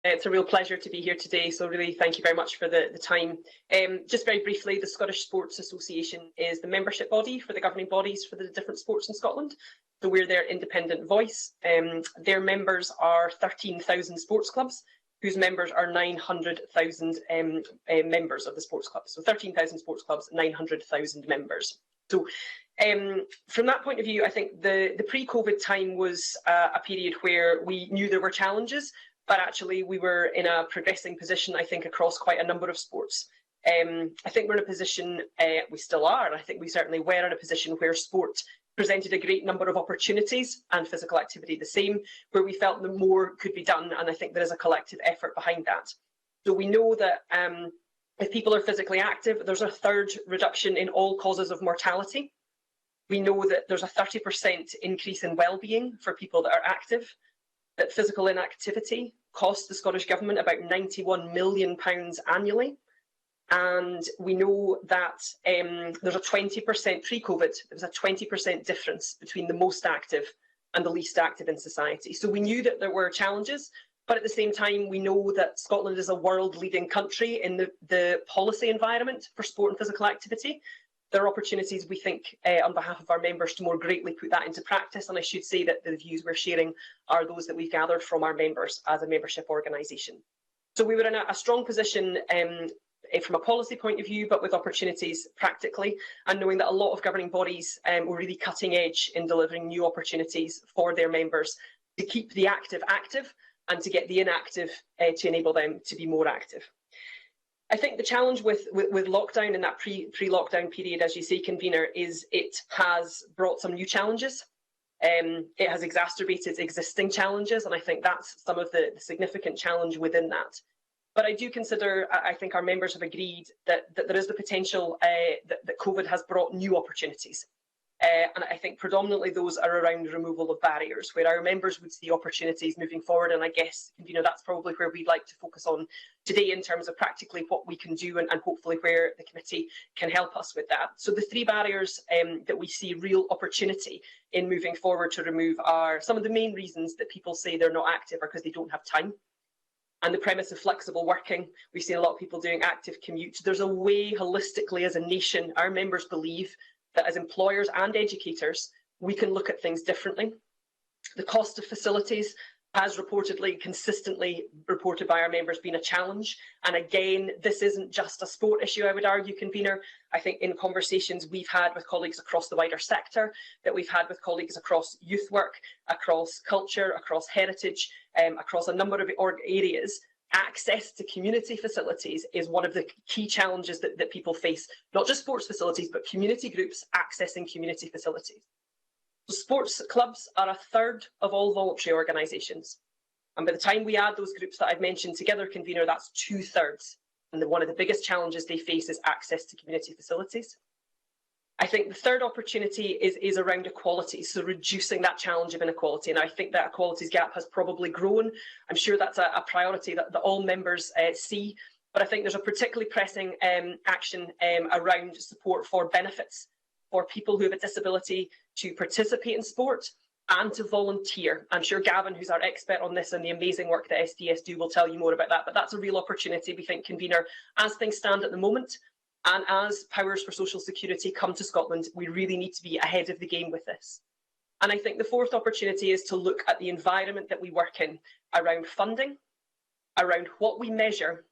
It's a real pleasure to be here today, so really thank you very much for the time. Just very briefly, the Scottish Sports Association is the membership body for the governing bodies for the different sports in Scotland. So we're their independent voice. Their members are 13,000 sports clubs, whose members are 900,000 members of the sports clubs. So 13,000 sports clubs, 900,000 members. So from that point of view, I think the pre-COVID time was a period where we knew there were challenges, but actually we were in a progressing position, I think, across quite a number of sports. I think we're in a position, we still are, and I think we certainly were in a position where sport presented a great number of opportunities and physical activity the same, where we felt that more could be done, and I think there is a collective effort behind that. So we know that if people are physically active, there's a third reduction in all causes of mortality. We know that there's a 30% increase in well-being for people that are active, that physical inactivity costs the Scottish Government about £91 million annually. And we know that there's a 20% pre-COVID, there was a 20% difference between the most active and the least active in society. So we knew that there were challenges, but at the same time, we know that Scotland is a world-leading country in the policy environment for sport and physical activity. There are opportunities, we think, on behalf of our members to more greatly put that into practice, and I should say that the views we're sharing are those that we've gathered from our members as a membership organisation. So we were in a strong position from a policy point of view, but with opportunities practically, and knowing that a lot of governing bodies were really cutting edge in delivering new opportunities for their members to keep the active active and to get the inactive to enable them to be more active. I think the challenge with lockdown in that pre-lockdown period, as you say, convener, is it has brought some new challenges. It has exacerbated existing challenges, and I think that's some of the significant challenge within that. But I do consider, I think our members have agreed that there is the potential that COVID has brought new opportunities. And I think predominantly those are around the removal of barriers, where our members would see opportunities moving forward. And I guess, that's probably where we'd like to focus on today in terms of practically what we can do and hopefully where the committee can help us with that. So the three barriers that we see real opportunity in moving forward to remove are some of the main reasons that people say they're not active are because they don't have time. And the premise of flexible working, we've seen a lot of people doing active commutes. There's a way holistically as a nation, our members believe that as employers and educators, we can look at things differently. The cost of facilities has reportedly, consistently reported by our members, been a challenge. And again, this isn't just a sport issue, I would argue, convener. I think in conversations we've had with colleagues across the wider sector, that we've had with colleagues across youth work, across culture, across heritage, across a number of areas, access to community facilities is one of the key challenges that people face, not just sports facilities, but community groups accessing community facilities. So sports clubs are a third of all voluntary organisations. And by the time we add those groups that I've mentioned together, convener, that's 2/3. And one of the biggest challenges they face is access to community facilities. I think the third opportunity is around equality, so reducing that challenge of inequality. And I think that equalities gap has probably grown. I'm sure that's a priority that all members see. But I think there's a particularly pressing action around support for benefits for people who have a disability to participate in sport and to volunteer. I'm sure Gavin, who's our expert on this and the amazing work that SDS do, will tell you more about that. But that's a real opportunity, we think, convener, as things stand at the moment. And as powers for social security come to Scotland, we really need to be ahead of the game with this. And I think the fourth opportunity is to look at the environment that we work in, around funding, around what we measure,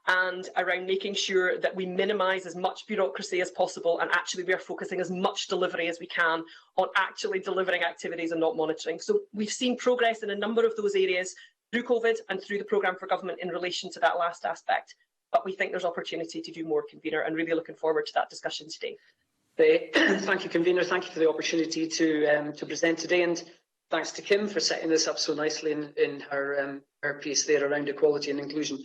and around making sure that we minimise as much bureaucracy as possible, and actually we are focusing as much delivery as we can on actually delivering activities and not monitoring. So we've seen progress in a number of those areas through COVID and through the programme for government in relation to that last aspect. But we think there's opportunity to do more, convener, and really looking forward to that discussion today. Thank you, convener. Thank you for the opportunity to present today, and thanks to Kim for setting this up so nicely in her piece there around equality and inclusion.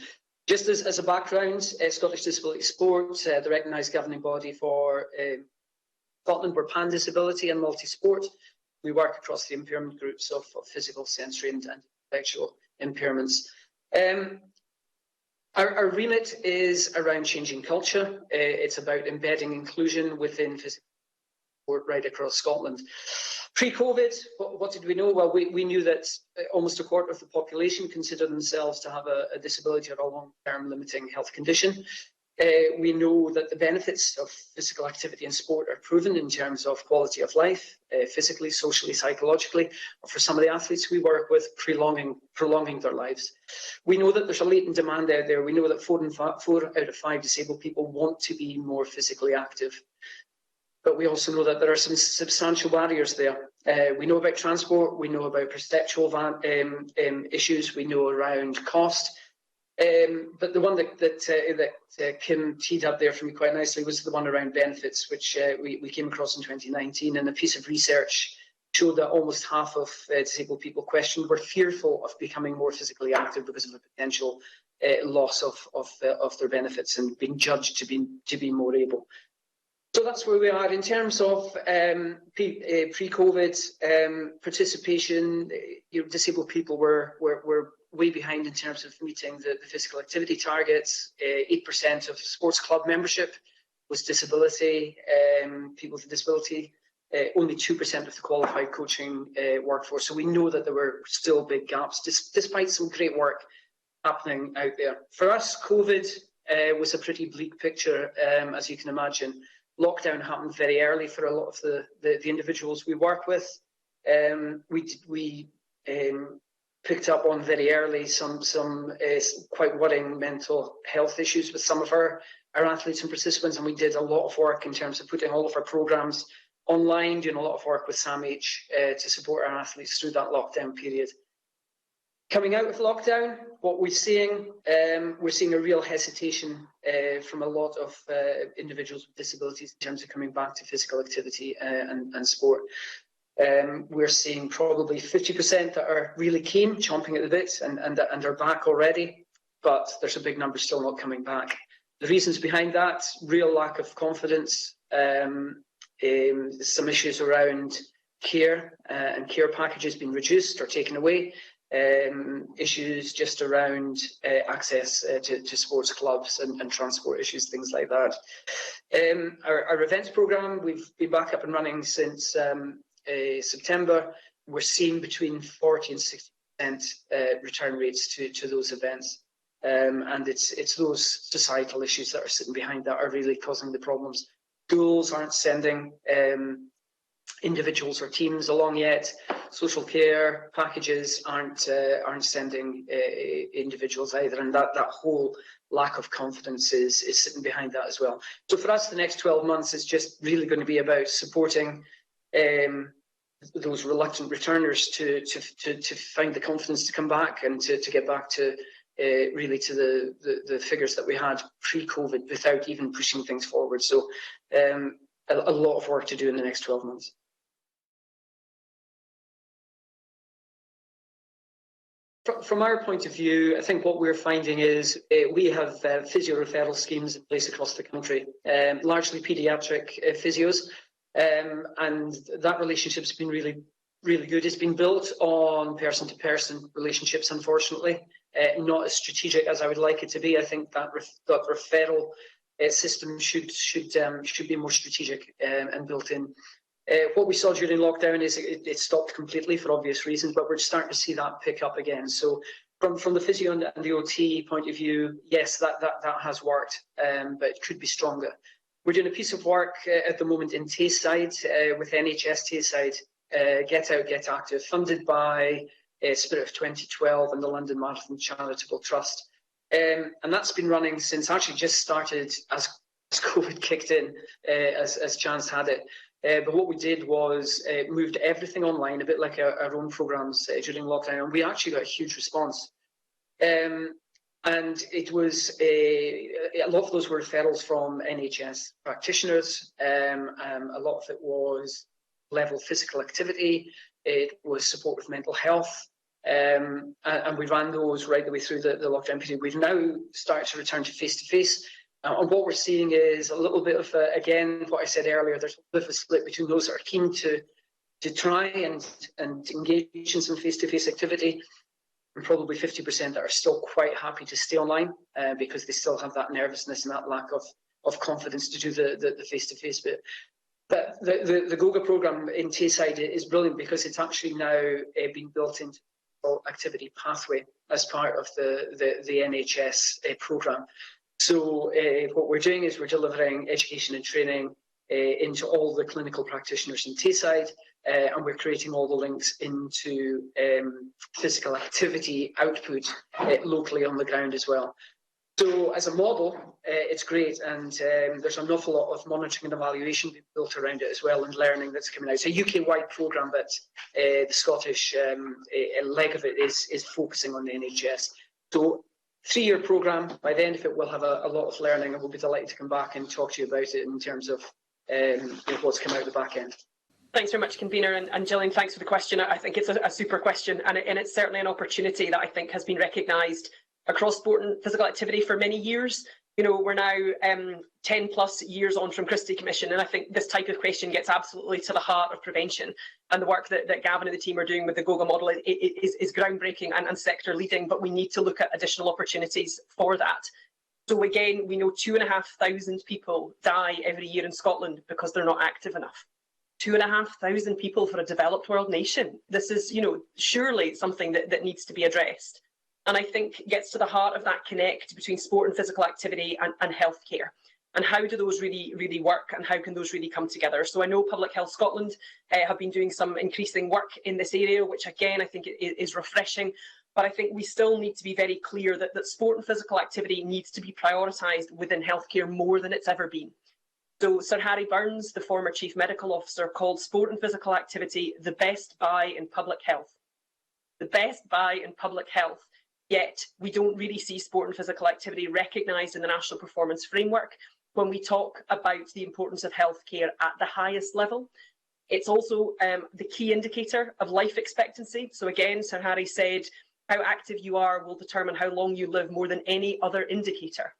Just as a background, Scottish Disability Sport, the recognised governing body for Scotland, we're pan-disability and multi-sport. We work across the impairment groups of physical, sensory and intellectual impairments. Our remit is around changing culture. It's about embedding inclusion within physical sport right across Scotland. Pre-COVID, what did we know? Well, we knew that almost a quarter of the population consider themselves to have a disability or a long-term limiting health condition. We know that the benefits of physical activity and sport are proven in terms of quality of life, physically, socially, psychologically, or for some of the athletes we work with, prolonging their lives. We know that there's a latent demand out there. We know that 4 out of 5 disabled people want to be more physically active. But we also know that there are some substantial barriers there. We know about transport, we know about perceptual issues, we know around cost. But the one that Kim teed up there for me quite nicely was the one around benefits, which we came across in 2019, and a piece of research showed that almost half of disabled people questioned were fearful of becoming more physically active because of a potential loss of their benefits and being judged to be more able. So that's where we are in terms of pre-COVID participation. Disabled people were way behind in terms of meeting the physical activity targets. 8% of sports club membership was disability. People with disability, only 2% of the qualified coaching workforce. So we know that there were still big gaps, despite some great work happening out there. For us, COVID was a pretty bleak picture, as you can imagine. Lockdown happened very early for a lot of the individuals we work with. We picked up on very early some quite worrying mental health issues with some of our athletes and participants, and we did a lot of work in terms of putting all of our programs online, doing a lot of work with SAMH to support our athletes through that lockdown period. Coming out of lockdown, what we're seeing a real hesitation from a lot of individuals with disabilities in terms of coming back to physical activity and sport. We're seeing probably 50% that are really keen, chomping at the bit, and are back already, but there's a big number still not coming back. The reasons behind that: real lack of confidence, some issues around care and care packages being reduced or taken away. Issues just around access to sports clubs and transport issues, things like that. Our events programme, we've been back up and running since September. We're seeing between 40 and 60% return rates to those events. And it's those societal issues that are sitting behind that are really causing the problems. Schools aren't sending individuals or teams along yet. Social care packages aren't sending individuals either, and that whole lack of confidence is sitting behind that as well. So for us, the next 12 months is just really going to be about supporting those reluctant returners to find the confidence to come back and to get back to really to the figures that we had pre-COVID without even pushing things forward. So a lot of work to do in the next 12 months. From our point of view, I think what we're finding is we have physio referral schemes in place across the country, largely paediatric physios, and that relationship's been really, really good. It's been built on person-to-person relationships, unfortunately, not as strategic as I would like it to be. I think that referral system should be more strategic and built in. What we saw during lockdown is it stopped completely for obvious reasons, but we're starting to see that pick up again. So from the physio and the OT point of view, yes, that has worked, but it could be stronger. We're doing a piece of work at the moment in Tayside with NHS Tayside, Get Out, Get Active, funded by Spirit of 2012 and the London Marathon Charitable Trust. And that's been running since actually just started as COVID kicked in, as chance had it. But what we did was moved everything online, a bit like our own programmes during lockdown, and we actually got a huge response. And it was a lot of those were referrals from NHS practitioners. A lot of it was level physical activity. It was support with mental health. And we ran those right the way through the lockdown period. We've now started to return to face-to-face. And what we're seeing is a little bit of, again, what I said earlier, there's a bit of a split between those that are keen to try and engage in some face-to-face activity, and probably 50% that are still quite happy to stay online because they still have that nervousness and that lack of confidence to do the face-to-face bit. But the GOGA programme in Tayside is brilliant because it's actually now been built into the activity pathway as part of the NHS programme. So what we're doing is we're delivering education and training into all the clinical practitioners in Tayside, and we're creating all the links into physical activity output locally on the ground as well. So as a model, it's great, and there's an awful lot of monitoring and evaluation being built around it as well, and learning that's coming out. It's a UK-wide programme, but the Scottish leg of it is focusing on the NHS. So 3-year programme. By the end of it, we'll have a lot of learning, and we'll be delighted to come back and talk to you about it in terms of what's come out the back end. Thanks very much, Convener, and Gillian, thanks for the question. I think it's a super question, and it's certainly an opportunity that I think has been recognised across sport and physical activity for many years. You know, we're now 10 plus years on from Christie Commission, and I think this type of question gets absolutely to the heart of prevention, and the work that Gavin and the team are doing with the GOGA model is groundbreaking and sector leading, but we need to look at additional opportunities for that. So again, we know 2,500 people die every year in Scotland because they're not active enough. 2,500 people for a developed world nation. This is, you know, surely something that needs to be addressed. And I think gets to the heart of that connect between sport and physical activity and healthcare. And how do those really work, and how can those really come together? So I know Public Health Scotland have been doing some increasing work in this area, which again I think is refreshing. But I think we still need to be very clear that sport and physical activity needs to be prioritised within healthcare more than it's ever been. So Sir Harry Burns, the former Chief Medical Officer, called sport and physical activity the best buy in public health. The best buy in public health. Yet we don't really see sport and physical activity recognised in the National Performance Framework when we talk about the importance of healthcare at the highest level. It's also the key indicator of life expectancy. So again, Sir Harry said, how active you are will determine how long you live more than any other indicator.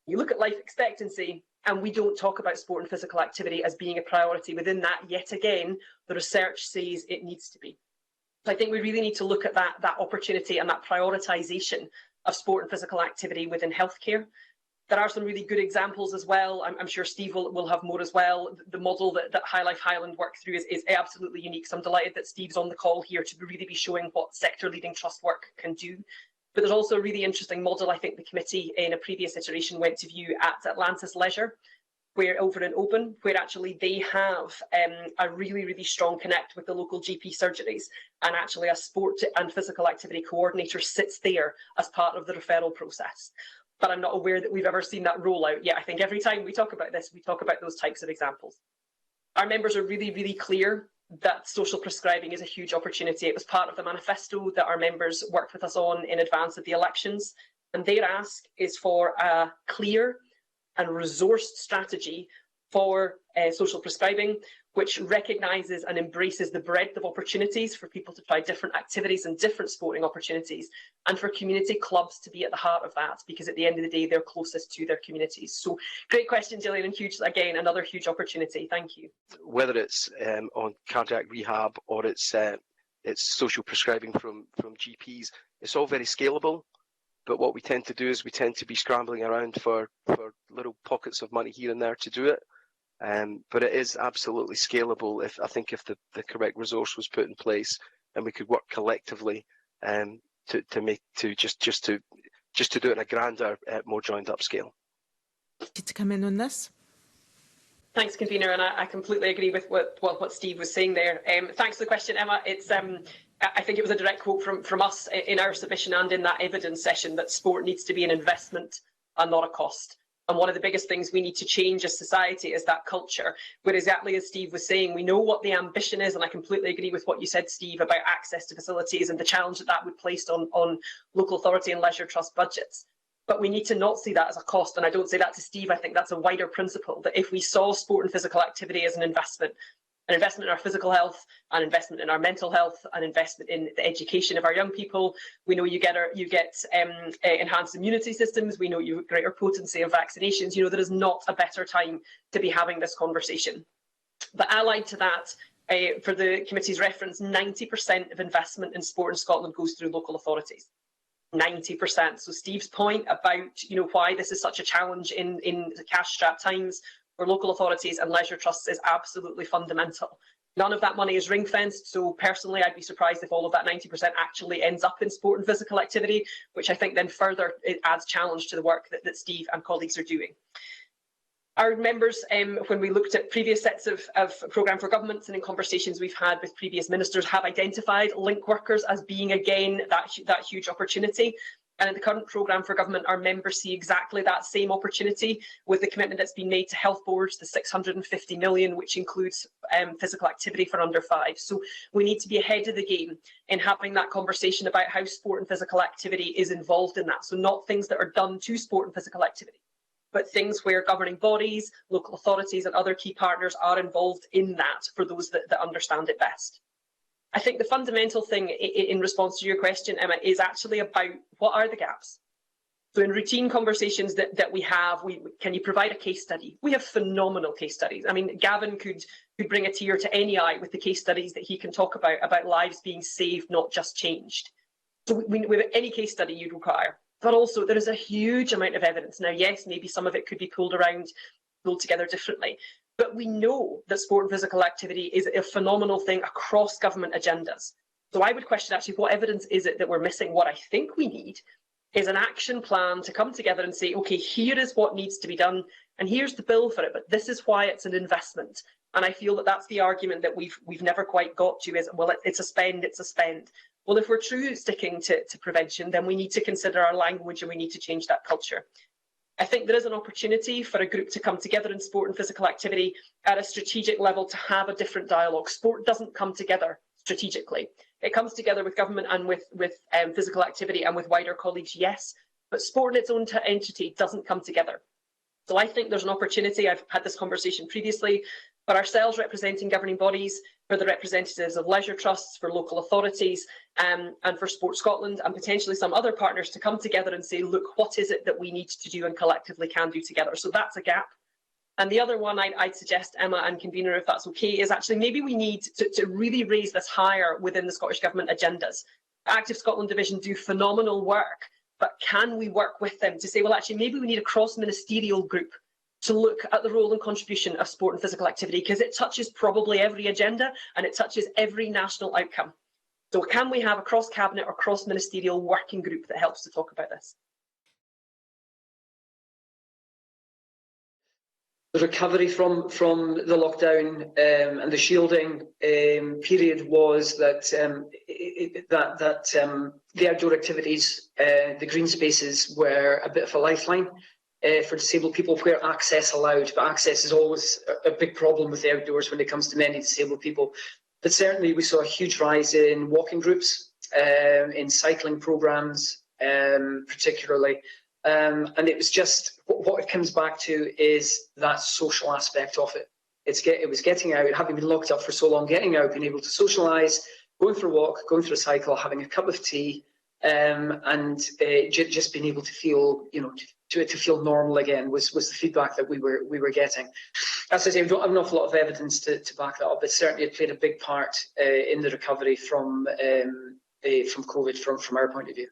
You look at life expectancy, and we don't talk about sport and physical activity as being a priority within that. Yet again, the research says it needs to be. So I think we really need to look at that opportunity and that prioritisation of sport and physical activity within healthcare. There are some really good examples as well. I'm sure Steve will have more as well. The model that High Life Highland worked through is absolutely unique. So I'm delighted that Steve's on the call here to really be showing what sector leading trust work can do. But there's also a really interesting model I think the committee in a previous iteration went to view at Atlantis Leisure, where over in Oban, where actually they have a really strong connect with the local GP surgeries, and actually a sport and physical activity coordinator sits there as part of the referral process. But I'm not aware that we've ever seen that roll out yet. I think every time we talk about this, we talk about those types of examples. Our members are really clear that social prescribing is a huge opportunity. It was part of the manifesto that our members worked with us on in advance of the elections, and their ask is for a clear and resourced strategy for social prescribing, which recognises and embraces the breadth of opportunities for people to try different activities and different sporting opportunities, and for community clubs to be at the heart of that, because at the end of the day, they're closest to their communities. So great question, Gillian, and huge, again, another huge opportunity. Thank you. Whether it's on cardiac rehab or it's social prescribing from GPs, it's all very scalable. But what we tend to do is we tend to be scrambling around for little pockets of money here and there to do it. But it is absolutely scalable if the correct resource was put in place, and we could work collectively to do it in a grander, more joined up scale. To come in on this. Thanks, Convener, and I completely agree with what Steve was saying there. Thanks for the question, Emma. It's I think it was a direct quote from us in our submission and in that evidence session that sport needs to be an investment and not a cost. And one of the biggest things we need to change as society is that culture, where exactly as Steve was saying, we know what the ambition is, and I completely agree with what you said, Steve, about access to facilities and the challenge that would place on local authority and leisure trust budgets. But we need to not see that as a cost, and I don't say that to Steve. I think that's a wider principle, that if we saw sport and physical activity as an investment in our physical health, an investment in our mental health, an investment in the education of our young people, we know you get enhanced immunity systems, we know you have greater potency of vaccinations. You know, there is not a better time to be having this conversation. But allied to that, for the committee's reference, 90% of investment in sport in Scotland goes through local authorities. 90%. So Steve's point about, you know, why this is such a challenge in the cash-strapped times, for local authorities and leisure trusts is absolutely fundamental. None of that money is ring-fenced, so personally I'd be surprised if all of that 90% actually ends up in sport and physical activity, which I think then further it adds challenge to the work that Steve and colleagues are doing. Our members, when we looked at previous sets of programme for governments and in conversations we've had with previous ministers, have identified link workers as being, again, that huge opportunity. And in the current programme for government, our members see exactly that same opportunity with the commitment that's been made to health boards, the 650 million, which includes physical activity for under 5. So we need to be ahead of the game in having that conversation about how sport and physical activity is involved in that. So not things that are done to sport and physical activity, but things where governing bodies, local authorities and other key partners are involved in that for those that understand it best. I think the fundamental thing in response to your question, Emma, is actually about what are the gaps. So in routine conversations that we have, can you provide a case study? We have phenomenal case studies. I mean, Gavin could bring a tear to any eye with the case studies that he can talk about lives being saved, not just changed. So we have any case study you'd require. But also there is a huge amount of evidence. Now, yes, maybe some of it could be pulled together differently. But we know that sport and physical activity is a phenomenal thing across government agendas. So I would question actually what evidence is it that we're missing? What I think we need is an action plan to come together and say, okay, here is what needs to be done and here's the bill for it, but this is why it's an investment. And I feel that that's the argument that we've never quite got to is, well, it's a spend, it's a spend. Well, if we're true sticking to prevention, then we need to consider our language and we need to change that culture. I think there is an opportunity for a group to come together in sport and physical activity at a strategic level to have a different dialogue. Sport doesn't come together strategically. It comes together with government and with physical activity and with wider colleagues, yes, but sport in its own entity doesn't come together. So I think there's an opportunity, I've had this conversation previously, for ourselves representing governing bodies, for the representatives of leisure trusts, for local authorities and for Sport Scotland and potentially some other partners to come together and say, look, what is it that we need to do and collectively can do together? So that's a gap. And the other one I'd suggest, Emma and convener, if that's okay, is actually maybe we need to really raise this higher within the Scottish Government agendas. Active Scotland Division do phenomenal work, but can we work with them to say, well, actually, maybe we need a cross-ministerial group to look at the role and contribution of sport and physical activity, because it touches probably every agenda and it touches every national outcome. So can we have a cross-cabinet or cross-ministerial working group that helps to talk about this? The recovery from the lockdown and the shielding period was that the outdoor activities, the green spaces, were a bit of a lifeline for disabled people where access allowed. But access is always a big problem with the outdoors when it comes to many disabled people. But certainly we saw a huge rise in walking groups, in cycling programmes particularly. And it was just, what it comes back to is that social aspect of it. It was getting out, having been locked up for so long, getting out, being able to socialise, going for a walk, going for a cycle, having a cup of tea, and just being able to feel, to feel normal again was the feedback that we were getting. As I say, we don't have an awful lot of evidence to back that up, but certainly it played a big part in the recovery from COVID from our point of view.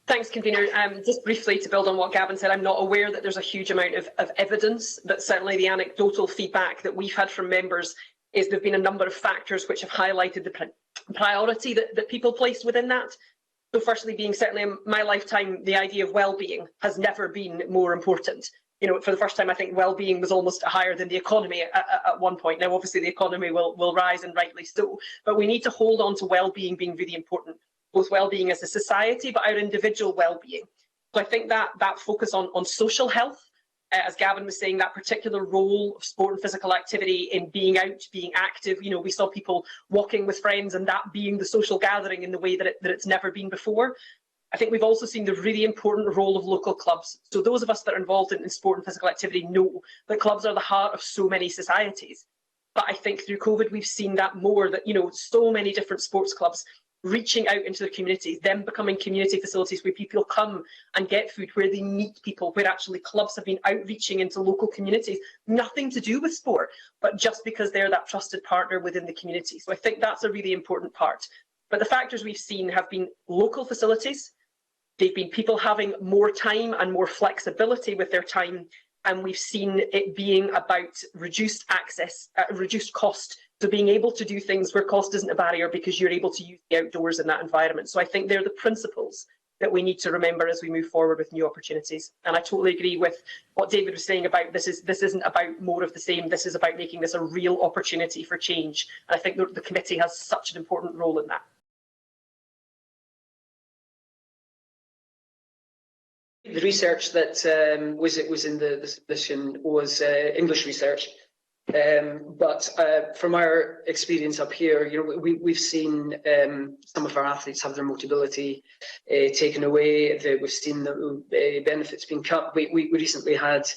Thanks, convener. Just briefly to build on what Gavin said, I'm not aware that there's a huge amount of evidence, but certainly the anecdotal feedback that we've had from members is there have been a number of factors which have highlighted the priority that people place within that. So firstly being, certainly in my lifetime, the idea of well-being has never been more important. For the first time, I think well-being was almost higher than the economy at one point. Now, obviously, the economy will rise, and rightly so, but we need to hold on to well-being being really important, both well-being as a society, but our individual well-being. So I think that focus on social health, as Gavin was saying, that particular role of sport and physical activity in being out, being active. We saw people walking with friends and that being the social gathering in the way that it's never been before. I think we've also seen the really important role of local clubs. So those of us that are involved in sport and physical activity know that clubs are the heart of so many societies. But I think through COVID, we've seen that more, that, so many different sports clubs reaching out into their communities, them becoming community facilities where people come and get food, where they meet people, where actually clubs have been outreaching into local communities, nothing to do with sport, but just because they're that trusted partner within the community. So I think that's a really important part. But the factors we've seen have been local facilities, they've been people having more time and more flexibility with their time, and we've seen it being about reduced access, reduced cost, so being able to do things where cost isn't a barrier because you're able to use the outdoors in that environment. So I think they're the principles that we need to remember as we move forward with new opportunities. And I totally agree with what David was saying about this isn't about more of the same, this is about making this a real opportunity for change. And I think the committee has such an important role in that. The research that was in the submission was English research. But from our experience up here, we've seen some of our athletes have their mobility taken away. We've seen the benefits being cut. We recently had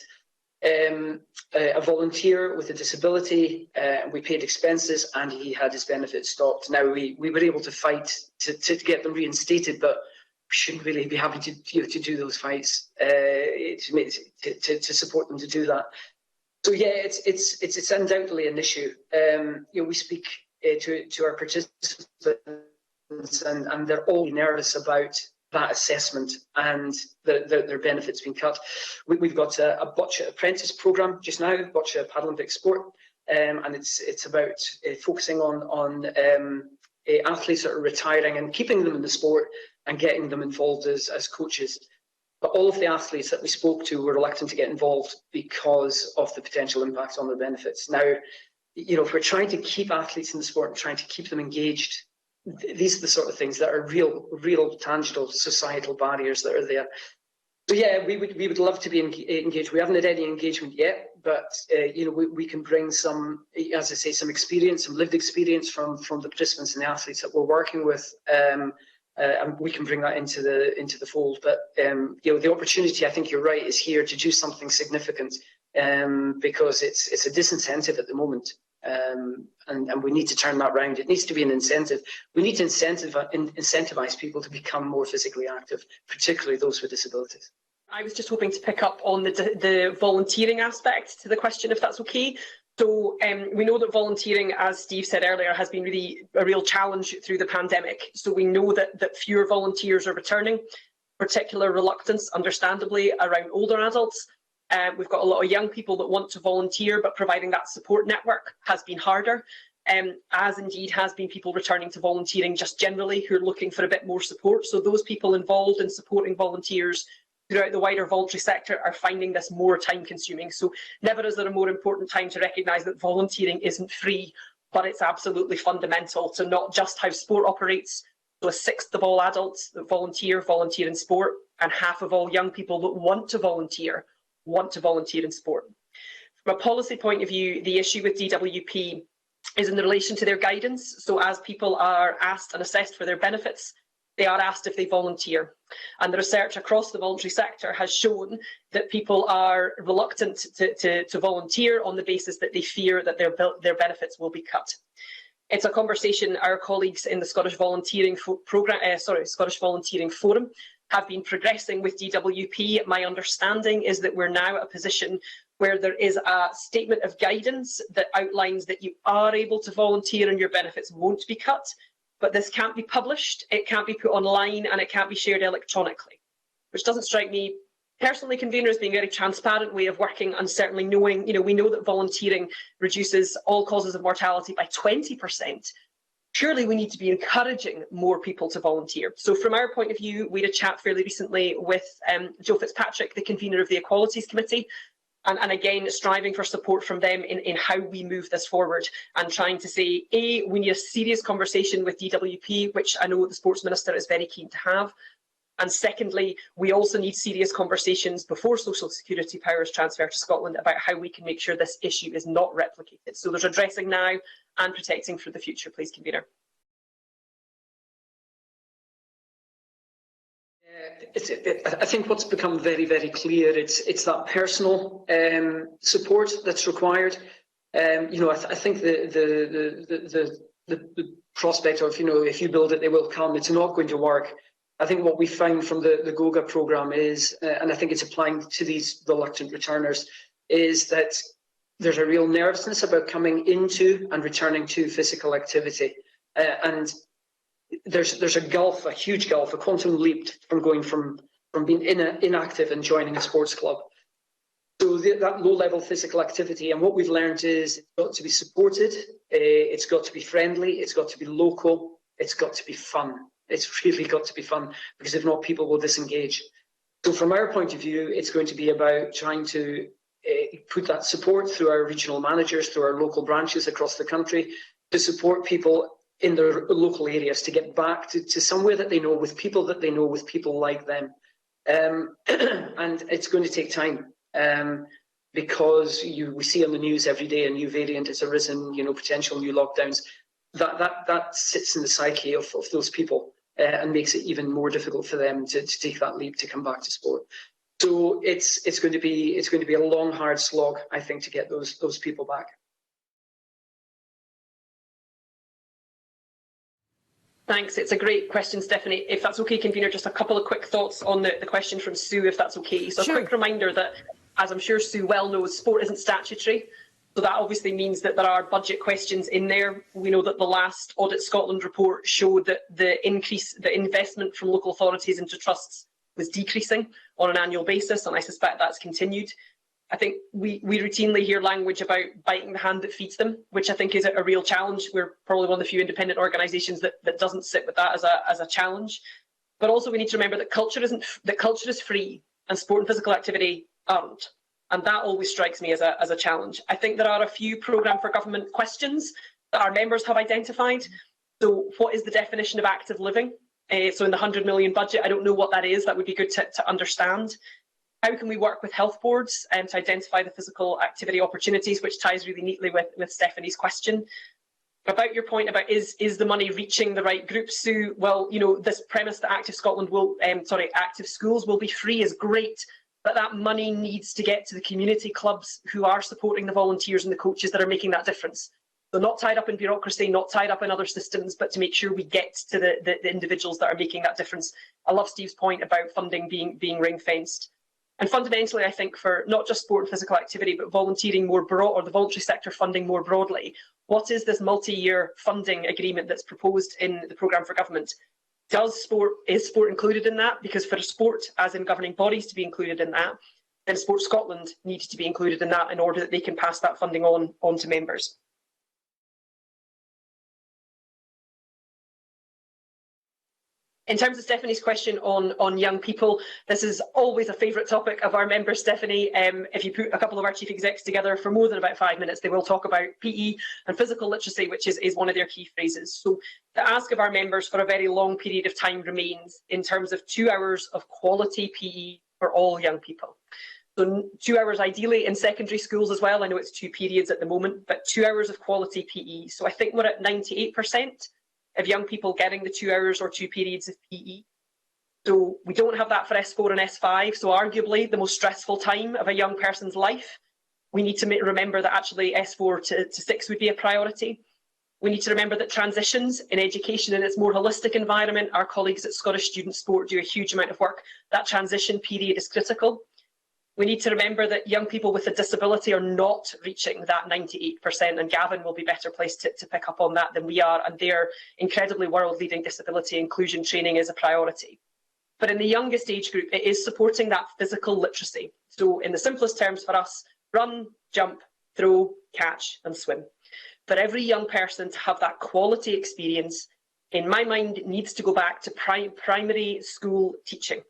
a volunteer with a disability. We paid expenses, and he had his benefits stopped. Now we were able to fight to get them reinstated, but we shouldn't really be having to do those fights to support them to do that. So yeah, it's undoubtedly an issue. We speak to our participants, and they're all nervous about that assessment and their benefits being cut. We've got a bocce apprentice programme just now, bocce Paralympic sport, and it's about focusing on athletes that are retiring and keeping them in the sport and getting them involved as coaches. But all of the athletes that we spoke to were reluctant to get involved because of the potential impact on their benefits. Now, if we're trying to keep athletes in the sport and trying to keep them engaged, these are the sort of things that are real tangible societal barriers that are there. So yeah, we would love to be engaged. We haven't had any engagement yet, but we can bring some, as I say, some experience, some lived experience from the participants and the athletes that we're working with. And we can bring that into the fold. But the opportunity, I think you're right, is here to do something significant, because it's a disincentive at the moment, and we need to turn that round. It needs to be an incentive. We need to incentivize people to become more physically active, particularly those with disabilities. I was just hoping to pick up on the volunteering aspect to the question, if that's okay. So we know that volunteering, as Steve said earlier, has been really a real challenge through the pandemic. So we know that fewer volunteers are returning, particular reluctance, understandably, around older adults. We've got a lot of young people that want to volunteer, but providing that support network has been harder, as indeed has been people returning to volunteering just generally who are looking for a bit more support. So those people involved in supporting volunteers throughout the wider voluntary sector are finding this more time consuming. So never is there a more important time to recognise that volunteering isn't free, but it's absolutely fundamental to not just how sport operates. So a sixth of all adults that volunteer in sport, and half of all young people that want to volunteer in sport. From a policy point of view, the issue with DWP is in relation to their guidance. So as people are asked and assessed for their benefits, they are asked if they volunteer. And the research across the voluntary sector has shown that people are reluctant to volunteer on the basis that they fear that their benefits will be cut. It's a conversation our colleagues in the Scottish Volunteering Forum have been progressing with DWP. My understanding is that we're now at a position where there is a statement of guidance that outlines that you are able to volunteer and your benefits won't be cut. But this can't be published, it can't be put online, and it can't be shared electronically, which doesn't strike me personally, convener, as being a very transparent way of working, and certainly knowing, we know that volunteering reduces all causes of mortality by 20%. Surely we need to be encouraging more people to volunteer. So from our point of view, we had a chat fairly recently with Joe Fitzpatrick, the convener of the Equalities Committee, and again, striving for support from them in how we move this forward, and trying to say, A, we need a serious conversation with DWP, which I know the Sports Minister is very keen to have. And secondly, we also need serious conversations before social security powers transfer to Scotland about how we can make sure this issue is not replicated. So there's addressing now and protecting for the future, please, convener. I think what's become very, very clear, it's that personal support that's required. I think the prospect of, if you build it, they will come, it's not going to work. I think what we found from the GOGA programme is, and I think it's applying to these reluctant returners, is that there's a real nervousness about coming into and returning to physical activity. And there's a gulf, a huge gulf, a quantum leap from going from being inactive and joining a sports club. So that low-level physical activity, and what we've learned is it's got to be supported, it's got to be friendly, it's got to be local, it's got to be fun. It's really got to be fun, because if not, people will disengage. So from our point of view, it's going to be about trying to put that support through our regional managers, through our local branches across the country, to support people in their local areas to get back to somewhere that they know, with people that they know, with people like them. And it's going to take time. Because we see on the news every day a new variant has arisen, potential new lockdowns. That sits in the psyche of those people and makes it even more difficult for them to take that leap to come back to sport. So it's going to be a long, hard slog, I think, to get those people back. Thanks. It's a great question, Stephanie. If that's okay, convener, just a couple of quick thoughts on the question from Sue, if that's okay. So sure. A quick reminder that, as I'm sure Sue well knows, sport isn't statutory. So that obviously means that there are budget questions in there. We know that the last Audit Scotland report showed that the investment from local authorities into trusts was decreasing on an annual basis, and I suspect that's continued. I think we routinely hear language about biting the hand that feeds them, which I think is a real challenge. We're probably one of the few independent organisations that doesn't sit with that as a challenge. But also we need to remember that culture is free and sport and physical activity aren't. And that always strikes me as a challenge. I think there are a few programme for government questions that our members have identified. So what is the definition of active living? So in the 100 million budget, I don't know what that is. That would be good to understand. How can we work with health boards to identify the physical activity opportunities, which ties really neatly with Stephanie's question. About your point about is the money reaching the right groups, Sue? Well, this premise that Active Schools will be free is great, but that money needs to get to the community clubs who are supporting the volunteers and the coaches that are making that difference. So not tied up in bureaucracy, not tied up in other systems, but to make sure we get to the individuals that are making that difference. I love Steve's point about funding being ring-fenced. And fundamentally, I think for not just sport and physical activity, but volunteering more broad, or the voluntary sector funding more broadly, what is this multi-year funding agreement that's proposed in the programme for government? Is sport included in that? Because for sport, as in governing bodies, to be included in that, then Sport Scotland needs to be included in that in order that they can pass that funding on to members. In terms of Stephanie's question on young people, this is always a favourite topic of our members, Stephanie. If you put a couple of our chief execs together for more than about 5 minutes, they will talk about PE and physical literacy, which is one of their key phrases. So the ask of our members for a very long period of time remains in terms of 2 hours of quality PE for all young people. So 2 hours ideally in secondary schools as well. I know it's 2 periods at the moment, but 2 hours of quality PE. So I think we're at 98%. Of young people getting the 2 hours or 2 periods of PE. So we don't have that for S4 and S5, so arguably the most stressful time of a young person's life. We need to remember that actually S4 to 6 would be a priority. We need to remember that transitions in education in its more holistic environment, our colleagues at Scottish Student Sport do a huge amount of work. That transition period is critical. We need to remember that young people with a disability are not reaching that 98%, and Gavin will be better placed to pick up on that than we are, and their incredibly world-leading disability inclusion training is a priority. But in the youngest age group, it is supporting that physical literacy. So in the simplest terms for us, run, jump, throw, catch and swim. For every young person to have that quality experience, in my mind, it needs to go back to primary school teaching.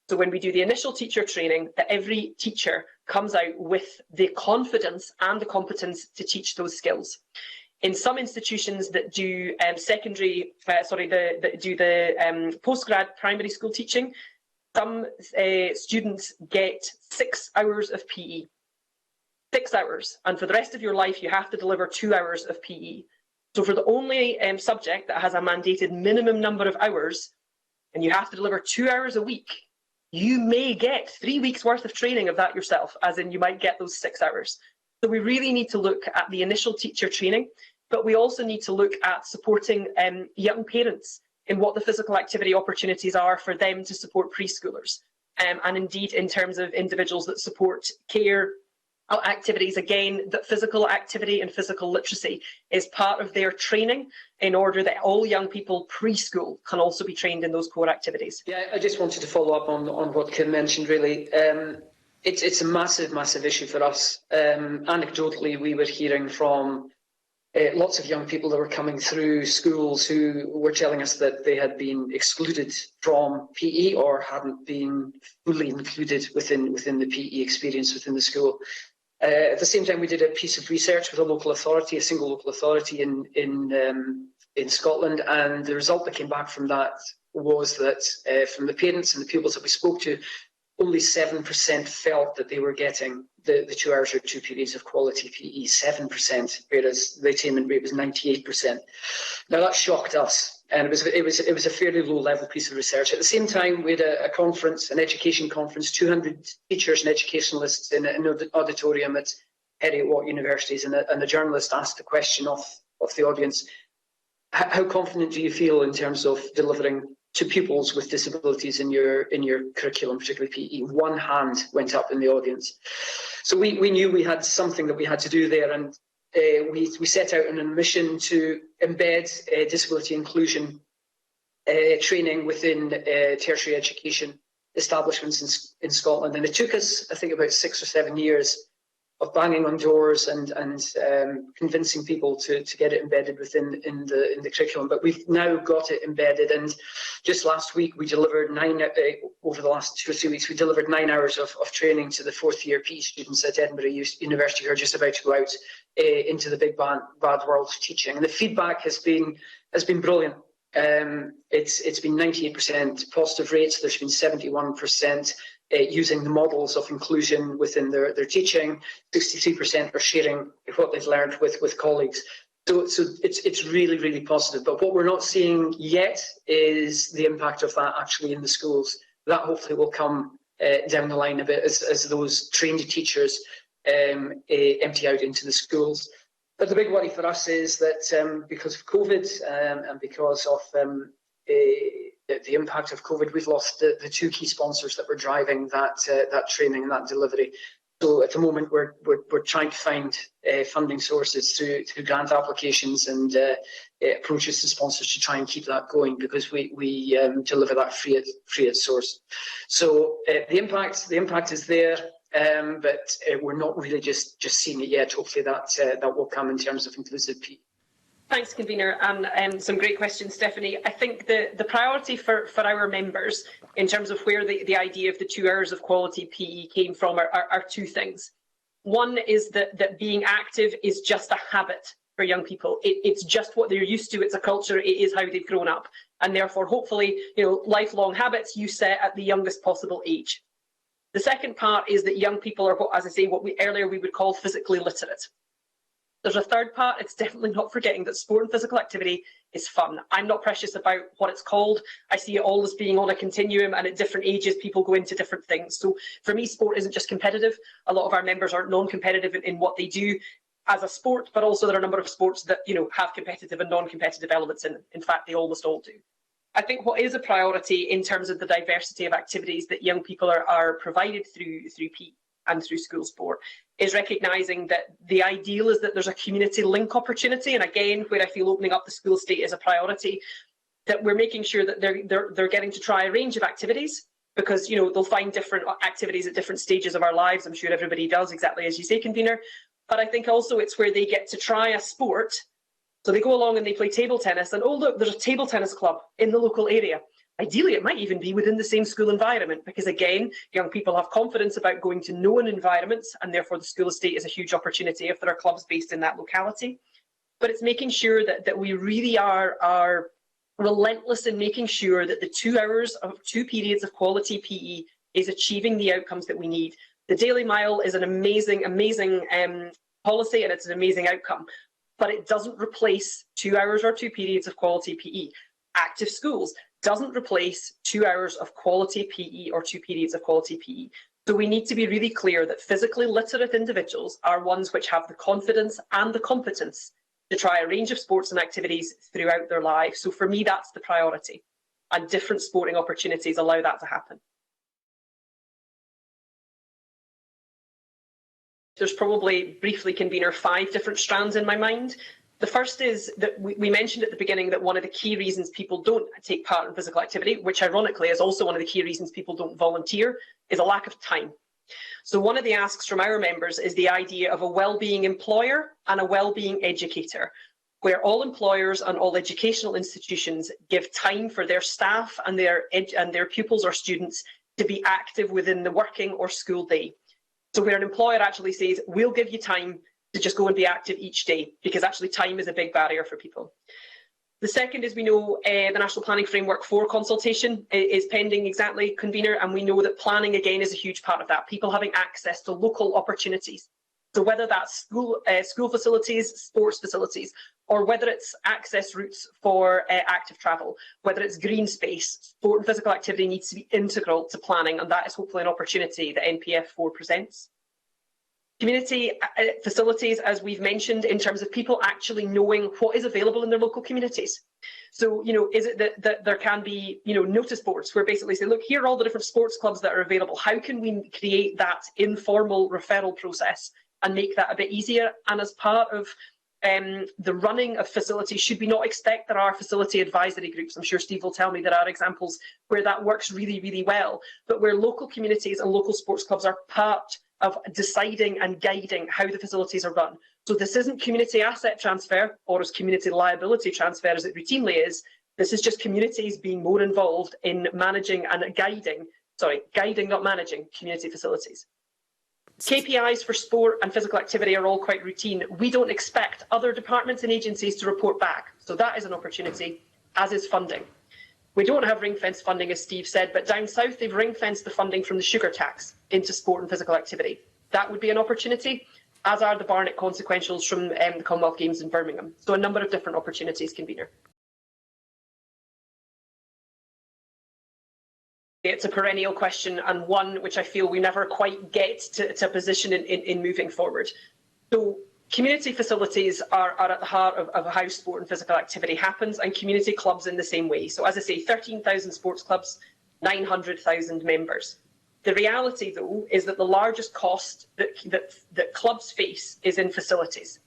So when we do the initial teacher training, that every teacher comes out with the confidence and the competence to teach those skills. In some institutions that do postgrad primary school teaching, some students get 6 hours of PE. 6 hours, and for the rest of your life you have to deliver 2 hours of PE. So for the only subject that has a mandated minimum number of hours, and you have to deliver 2 hours a week, you may get 3 weeks worth of training of that yourself, as in you might get those 6 hours. So we really need to look at the initial teacher training, but we also need to look at supporting young parents in what the physical activity opportunities are for them to support preschoolers. And indeed in terms of individuals that support care activities, again, that physical activity and physical literacy is part of their training in order that all young people preschool can also be trained in those core activities. Yeah, I just wanted to follow up on what Kim mentioned, really. It's a massive issue for us. Anecdotally, we were hearing from lots of young people that were coming through schools who were telling us that they had been excluded from PE or hadn't been fully included within the PE experience within the school. At the same time, we did a piece of research with a local authority, a single local authority in Scotland, and the result that came back from that was that from the parents and the pupils that we spoke to, only 7% felt that they were getting the 2 hours or 2 periods of quality PE, 7%, whereas the attainment rate was 98%. Now that shocked us, and it was a fairly low level piece of research. At the same time, we had a conference, an education conference, 200 teachers and educationalists in an auditorium at Heriot-Watt universities, and a journalist asked the question of the audience, how confident do you feel in terms of delivering to pupils with disabilities in your curriculum, particularly PE? One hand went up in the audience. So we knew we had something that we had to do there, and we set out on a mission to embed disability inclusion training within tertiary education establishments in Scotland. And it took us, I think, about 6 or 7 years of banging on doors and convincing people to get it embedded within the curriculum. But we've now got it embedded, and just last week we delivered over the last 2 or 3 weeks, we delivered 9 hours of training to the 4th year PE students at Edinburgh University who are just about to go out into the big bad world of teaching. And the feedback has been brilliant. It's been 98% positive rates. There's been 71% using the models of inclusion within their teaching. 63% are sharing what they've learned with colleagues. So it's really positive. But what we're not seeing yet is the impact of that actually in the schools. That hopefully will come down the line a bit as those trained teachers empty out into the schools. But the big worry for us is that because of COVID and because of the impact of COVID, we've lost the 2 key sponsors that were driving that training and that delivery. So at the moment, we're trying to find funding sources through grant applications and approaches to sponsors to try and keep that going, because we deliver that free at source. So the impact is there. But we're not really just seeing it yet. Hopefully that will come in terms of inclusive PE. Thanks, Convener, and some great questions, Stephanie. I think the priority for our members in terms of where the idea of the 2 hours of quality PE came from are 2 things. One is that being active is just a habit for young people. It's just what they're used to. It's a culture. It is how they've grown up, and therefore, hopefully, lifelong habits you set at the youngest possible age. The second part is that young people are, as I say, what we would call physically literate. There's a third part. It's definitely not forgetting that sport and physical activity is fun. I'm not precious about what it's called. I see it all as being on a continuum, and at different ages people go into different things. So for me, sport isn't just competitive. A lot of our members are non-competitive in what they do as a sport, but also there are a number of sports that have competitive and non-competitive elements in them. In fact, they almost all do. I think what is a priority in terms of the diversity of activities that young people are provided through PE and through school sport is recognising that the ideal is that there's a community link opportunity. And again, where I feel opening up the school estate is a priority, that we're making sure that they're getting to try a range of activities, because they'll find different activities at different stages of our lives. I'm sure everybody does, exactly as you say, Convener. But I think also it's where they get to try a sport. So they go along and they play table tennis, and oh look, there's a table tennis club in the local area. Ideally, it might even be within the same school environment, because again, young people have confidence about going to known environments, and therefore the school estate is a huge opportunity if there are clubs based in that locality. But it's making sure that we really are relentless in making sure that the 2 hours of 2 periods of quality PE is achieving the outcomes that we need. The Daily Mile is an amazing policy, and it's an amazing outcome. But it doesn't replace 2 hours or 2 periods of quality PE. Active schools doesn't replace 2 hours of quality PE or 2 periods of quality PE. So we need to be really clear that physically literate individuals are ones which have the confidence and the competence to try a range of sports and activities throughout their lives. So for me, that's the priority, and different sporting opportunities allow that to happen. There's probably, briefly, Convener, 5 different strands in my mind. The first is that we mentioned at the beginning that one of the key reasons people don't take part in physical activity, which ironically is also one of the key reasons people don't volunteer, is a lack of time. So one of the asks from our members is the idea of a wellbeing employer and a wellbeing educator, where all employers and all educational institutions give time for their staff and their pupils or students to be active within the working or school day. So where an employer actually says, we'll give you time to just go and be active each day, because actually time is a big barrier for people. The second is, we know the National Planning Framework 4 consultation is pending, exactly, convener, and we know that planning again is a huge part of that, people having access to local opportunities. So whether that's school facilities, sports facilities, or whether it's access routes for active travel, whether it's green space, sport and physical activity needs to be integral to planning, and that is hopefully an opportunity that NPF 4 presents. Community facilities, as we've mentioned, in terms of people actually knowing what is available in their local communities. So, is it that there can be, notice boards where basically say, look, here are all the different sports clubs that are available. How can we create that informal referral process and make that a bit easier? And as part of the running of facilities, should we not expect there are facility advisory groups? I'm sure Steve will tell me there are examples where that works really, really well, but where local communities and local sports clubs are part of deciding and guiding how the facilities are run. So this isn't community asset transfer or as community liability transfer as it routinely is. This is just communities being more involved in managing and guiding, not managing community facilities. KPIs for sport and physical activity are all quite routine. We don't expect other departments and agencies to report back. So that is an opportunity, as is funding. We don't have ring-fence funding, as Steve said, but down south they've ring-fenced the funding from the sugar tax into sport and physical activity. That would be an opportunity, as are the Barnett consequentials from the Commonwealth Games in Birmingham. So a number of different opportunities, convener. It's a perennial question, and one which I feel we never quite get to a position in moving forward. So community facilities are at the heart of how sport and physical activity happens, and community clubs in the same way. So as I say, 13,000 sports clubs, 900,000 members. The reality, though, is that the largest cost that clubs face is in facilities.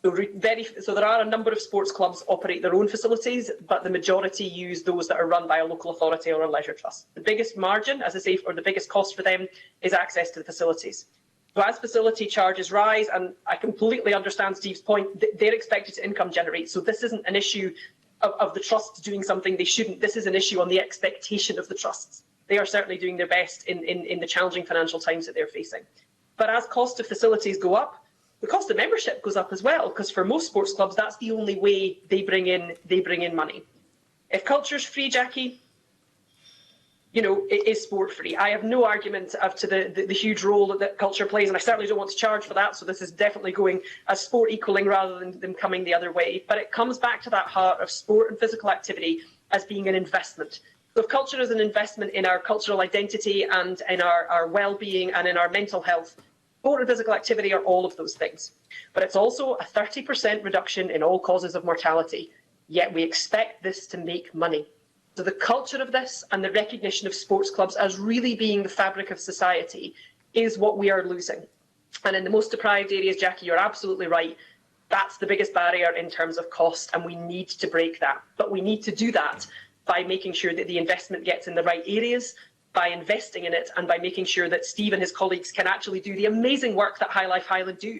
So there are a number of sports clubs operate their own facilities, but the majority use those that are run by a local authority or a leisure trust. The biggest margin, as I say, or the biggest cost for them is access to the facilities. So as facility charges rise, and I completely understand Steve's point, they're expected to income generate. So this isn't an issue of the trusts doing something they shouldn't. This is an issue on the expectation of the trusts. They are certainly doing their best in the challenging financial times that they're facing. But as cost of facilities go up, the cost of membership goes up as well, because for most sports clubs, that's the only way they bring in money. If culture's free, Jackie, it is sport free. I have no argument as to the huge role that culture plays, and I certainly don't want to charge for that. So this is definitely going as sport equaling rather than them coming the other way. But it comes back to that heart of sport and physical activity as being an investment. So if culture is an investment in our cultural identity and in our well-being and in our mental health, sport and physical activity are all of those things. But it's also a 30% reduction in all causes of mortality, yet we expect this to make money. So the culture of this and the recognition of sports clubs as really being the fabric of society is what we are losing. And in the most deprived areas, Jackie, you're absolutely right. That's the biggest barrier in terms of cost, and we need to break that. But we need to do that by making sure that the investment gets in the right areas, by investing in it, and by making sure that Steve and his colleagues can actually do the amazing work that High Life Highland do.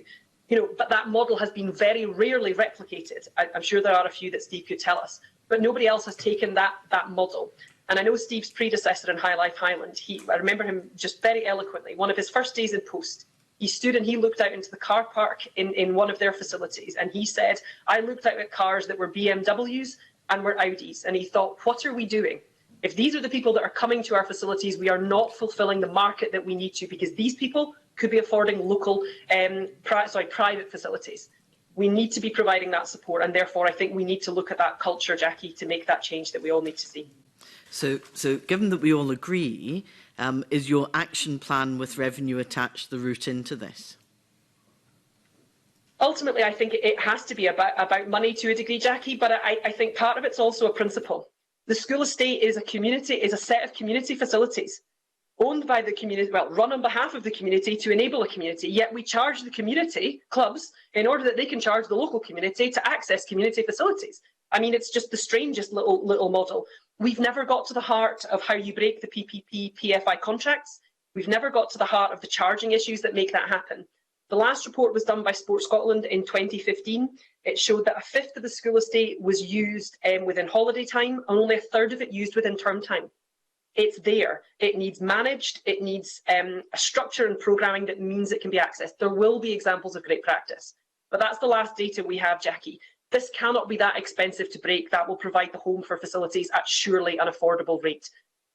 But that model has been very rarely replicated. I'm sure there are a few that Steve could tell us, but nobody else has taken that model. And I know Steve's predecessor in High Life Highland, I remember him just very eloquently, one of his first days in post, he stood and he looked out into the car park in one of their facilities, and he said, I looked out at cars that were BMWs and were Audis, and he thought, what are we doing? If these are the people that are coming to our facilities, we are not fulfilling the market that we need to, because these people could be affording local, private facilities. We need to be providing that support, and therefore I think we need to look at that culture, Jackie, to make that change that we all need to see. So given that we all agree, is your action plan with revenue attached the route into this? Ultimately, I think it has to be about money to a degree, Jackie, but I think part of it's also a principle. The school estate is a set of community facilities owned by the community, run on behalf of the community to enable a community, yet we charge the community clubs in order that they can charge the local community to access community facilities. I mean, it's just the strangest little model. We've never got to the heart of how you break the PPP, PFI contracts. We've never got to the heart of the charging issues that make that happen. The last report was done by Sport Scotland in 2015. It showed that a fifth of the school estate was used within holiday time and only a third of it used within term time. It's there. It needs managed. It needs a structure and programming that means it can be accessed. There will be examples of great practice, but that's the last data we have, Jackie. This cannot be that expensive to break. That will provide the home for facilities at surely an affordable rate.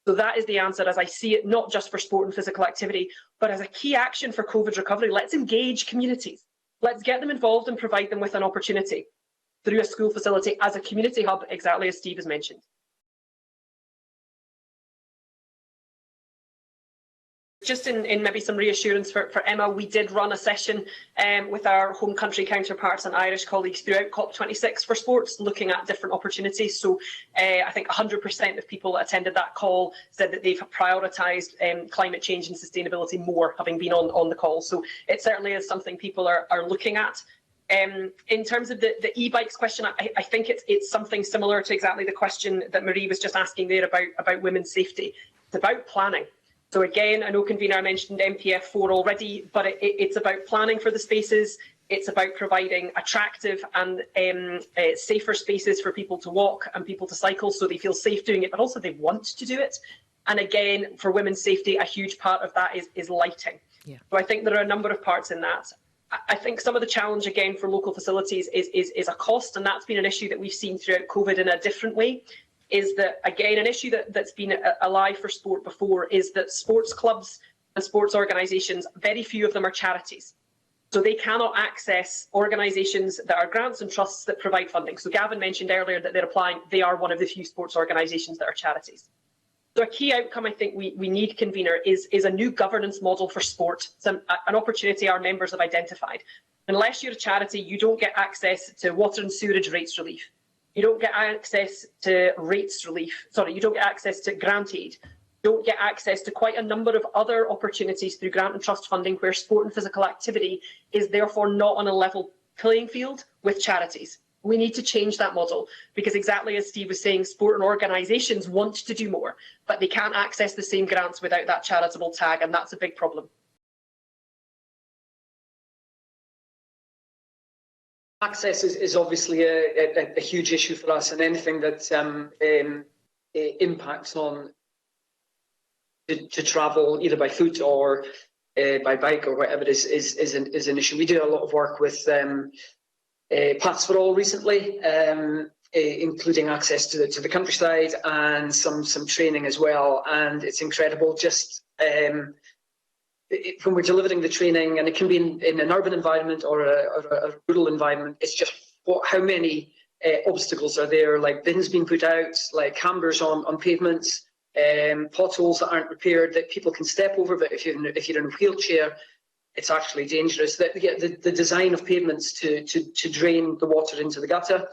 So that is the answer as I see it, not just for sport and physical activity, but as a key action for COVID recovery. Let's engage communities. Let's get them involved and provide them with an opportunity through a school facility as a community hub, exactly as Steve has mentioned. Just in maybe some reassurance for Emma, we did run a session with our home country counterparts and Irish colleagues throughout COP26 for sports, looking at different opportunities. So I think 100% of people that attended that call said that they've prioritised climate change and sustainability more, having been on the call. So it certainly is something people are looking at. In terms of the e-bikes question, I think it's something similar to exactly the question that Marie was just asking there about women's safety. It's about planning. So again, I know convener mentioned MPF4 already, but it's about planning for the spaces. It's about providing attractive and safer spaces for people to walk and people to cycle so they feel safe doing it, but also they want to do it. And again, for women's safety, a huge part of that is lighting. Yeah. So I think there are a number of parts in that. I think some of the challenge, again, for local facilities is a cost, and that's been an issue that we've seen throughout COVID in a different way. Is that, again, an issue that's been alive for sport before, is that sports clubs and sports organisations, very few of them are charities. So they cannot access organisations that are grants and trusts that provide funding. So Gavin mentioned earlier that they're applying, they are one of the few sports organisations that are charities. So a key outcome I think we need, convener, is a new governance model for sport. It's an opportunity our members have identified. Unless you're a charity, you don't get access to water and sewerage rates relief. You don't get access to rates relief. Sorry, you don't get access to grant aid. You don't get access to quite a number of other opportunities through grant and trust funding where sport and physical activity is therefore not on a level playing field with charities. We need to change that model because, exactly as Steve was saying, sport and organisations want to do more, but they can't access the same grants without that charitable tag, and that's a big problem. Access is obviously a huge issue for us, and anything that impacts on to travel either by foot or by bike or whatever is an issue. We do a lot of work with Paths for All recently, including access to the countryside and some training as well, and it's incredible just when we're delivering the training, and it can be in an urban environment or a rural environment, it's just how many obstacles are there, like bins being put out, like hambers on pavements, potholes that aren't repaired that people can step over, but if you're in a wheelchair, it's actually dangerous. The design of pavements to drain the water into the gutter,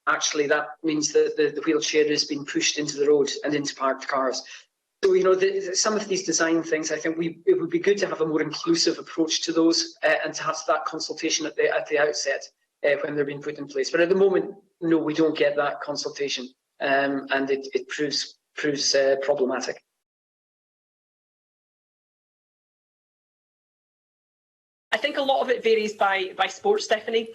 actually that means that the wheelchair is being pushed into the road and into parked cars. So, you know, some of these design things, I think it would be good to have a more inclusive approach to those and to have that consultation at the outset when they're being put in place. But at the moment, no, we don't get that consultation, and it proves problematic. I think a lot of it varies by sport, Stephanie.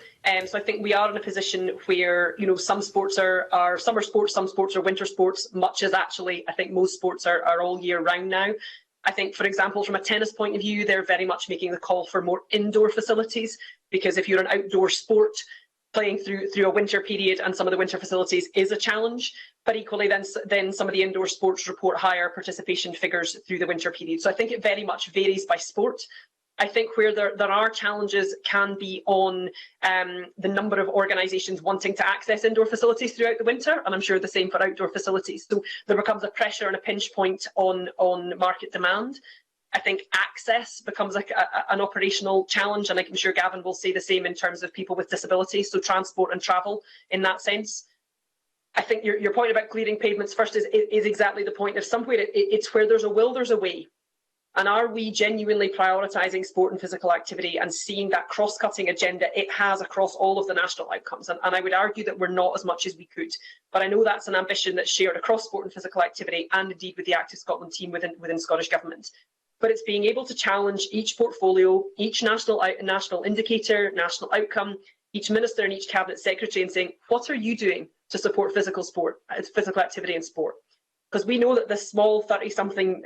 So I think we are in a position where, you know, some sports are summer sports, some sports are winter sports, much as actually I think most sports are all year round now. I think, for example, from a tennis point of view, they're very much making the call for more indoor facilities, because if you're an outdoor sport, playing through a winter period and some of the winter facilities is a challenge. But equally, then some of the indoor sports report higher participation figures through the winter period. So I think it very much varies by sport. I think where there are challenges can be on the number of organisations wanting to access indoor facilities throughout the winter, and I'm sure the same for outdoor facilities. So there becomes a pressure and a pinch point on market demand. I think access becomes an operational challenge, and I'm sure Gavin will say the same in terms of people with disabilities, so transport and travel in that sense. I think your point about clearing pavements first is exactly the point. If somewhere it's where there's a will, there's a way. And are we genuinely prioritising sport and physical activity and seeing that cross-cutting agenda it has across all of the national outcomes? And I would argue that we're not as much as we could. But I know that's an ambition that's shared across sport and physical activity and indeed with the Active Scotland team within Scottish Government. but it's being able to challenge each portfolio, each national indicator, national outcome, each minister and each cabinet secretary, and saying, what are you doing to support physical activity in sport? Because we know that this small 30-something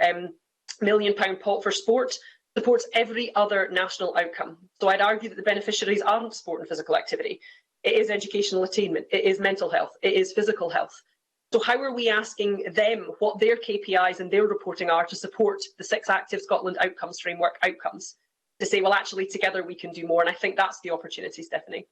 £million pot for sport supports every other national outcome. So I'd argue that the beneficiaries aren't sport and physical activity. It is educational attainment, it is mental health, it is physical health. So how are we asking them what their KPIs and their reporting are to support the 6 Active Scotland Outcomes Framework outcomes? To say, well, actually, together we can do more. And I think that's the opportunity, Stephanie.